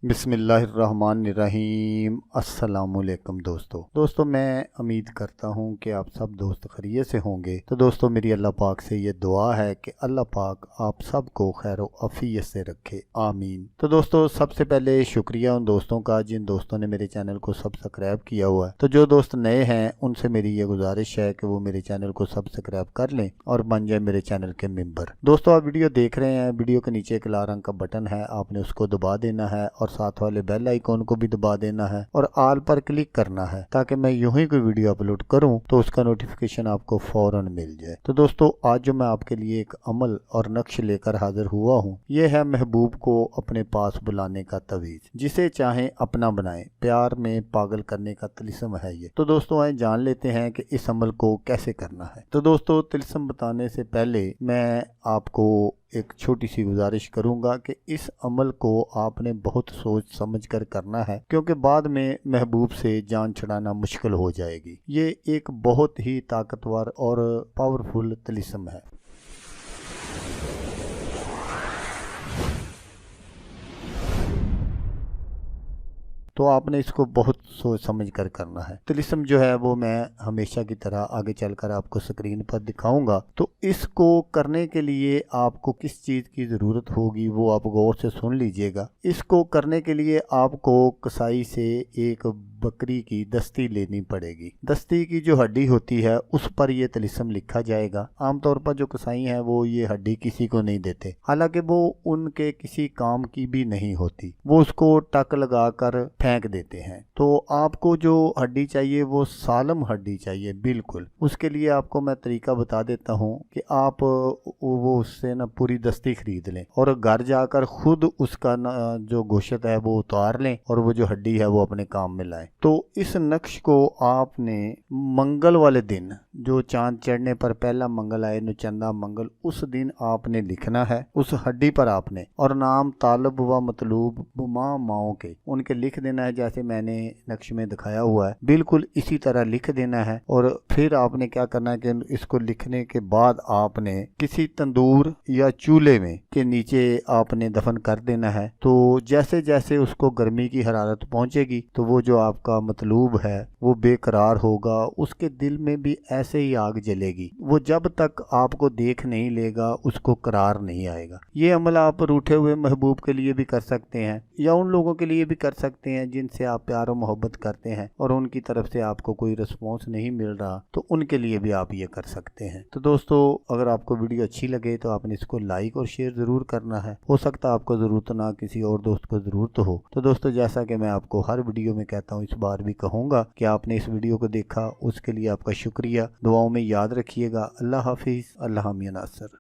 बिस्मिल्लाहिर्रहमानिर्रहीम। अस्सलामुअलैकुम दोस्तों मैं उम्मीद करता हूँ कि आप सब दोस्त खैरियत से होंगे। तो दोस्तों मेरी अल्लाह पाक से ये दुआ है कि अल्लाह पाक आप सबको खैर आफियत से रखे, आमीन। तो दोस्तों सबसे पहले शुक्रिया उन दोस्तों का जिन दोस्तों ने मेरे चैनल को सब्सक्राइब किया हुआ है। तो जो दोस्त नए हैं उनसे मेरी ये गुजारिश है कि वो मेरे चैनल को सब्सक्राइब कर लें और बन जाए मेरे चैनल के मेंबर। दोस्तों आप वीडियो देख रहे हैं, वीडियो के नीचे एक लाल रंग का बटन है, आपने उसको दबा देना है और साथ वाले बेल आइकॉन को भी दबा देना है और ऑल पर क्लिक करना है ताकि मैं यूं ही कोई वीडियो अपलोड करूं तो उसका नोटिफिकेशन आपको फौरन मिल जाए। तो दोस्तों आज जो मैं आपके लिए एक अमल और नक्श लेकर हाजिर हुआ हूं, ये है महबूब को अपने पास बुलाने का तवीज। जिसे चाहे अपना बनाए, प्यार में पागल करने का तिलिस्म है ये। तो दोस्तों आए जान लेते हैं कि इस अमल को कैसे करना है। तो दोस्तों तिलिस्म बताने से पहले मैं आपको एक छोटी सी गुजारिश करूंगा कि इस अमल को आपने बहुत सोच समझ कर करना है, क्योंकि बाद में महबूब से जान छुड़ाना मुश्किल हो जाएगी। ये एक बहुत ही ताकतवर और पावरफुल तिलिस्म है। तो आपने इसको बहुत सोच समझ कर करना है। तिलिस्म जो है वो मैं हमेशा की तरह आगे चलकर आपको स्क्रीन पर दिखाऊंगा। तो इसको करने के लिए आपको किस चीज़ की ज़रूरत होगी वो आप गौर से सुन लीजिएगा। इसको करने के लिए आपको कसाई से एक बकरी की दस्ती लेनी पड़ेगी। दस्ती की जो हड्डी होती है उस पर ये तिलिस्म लिखा जाएगा। आमतौर पर जो कसाई हैं वो ये हड्डी किसी को नहीं देते, हालांकि वो उनके किसी काम की भी नहीं होती, वो उसको टक लगाकर फेंक देते हैं। तो आपको जो हड्डी चाहिए वो सालम हड्डी चाहिए बिल्कुल। उसके लिए आपको मैं तरीका बता देता हूँ कि आप वो उससे ना पूरी दस्ती खरीद लें और घर जाकर खुद उसका जो गोश्त है वो उतार लें और वो जो हड्डी है वो अपने काम में लाएं। तो इस नक्श को आपने मंगल वाले दिन, जो चांद चढ़ने पर पहला मंगल आए, चंदा मंगल, उस दिन आपने लिखना है उस हड्डी पर आपने, और नाम तालब व मतलूब माओ के उनके लिख देना है जैसे मैंने नक्श में दिखाया हुआ है, बिल्कुल इसी तरह लिख देना है। और फिर आपने क्या करना है कि इसको लिखने के बाद आपने किसी तंदूर या चूल्हे में के नीचे आपने दफन कर देना है। तो जैसे जैसे उसको गर्मी की हरारत पहुंचेगी तो वो जो आपका मतलूब है वो बेकरार होगा, उसके दिल में भी ऐसे ही आग जलेगी। वो जब तक आपको देख नहीं लेगा उसको करार नहीं आएगा। ये अमल आप रूठे हुए महबूब के लिए भी कर सकते हैं या उन लोगों के लिए भी कर सकते हैं जिनसे आप प्यार और मोहब्बत करते हैं और उनकी तरफ से आपको कोई रिस्पॉन्स नहीं मिल रहा, तो उनके लिए भी आप ये कर सकते हैं। तो दोस्तों अगर आपको वीडियो अच्छी लगे तो आपने इसको लाइक और शेयर जरूर करना है। हो सकता है आपको जरूरत ना, किसी और दोस्त को जरूरत हो। तो दोस्तों जैसा कि मैं आपको हर वीडियो में कहता हूँ, इस बार भी कहूँगा कि आपने इस वीडियो को देखा, उसके लिए आपका शुक्रिया। दुआओं में याद रखिएगा। अल्लाह हाफिज़। अल्लाह मियां नासर।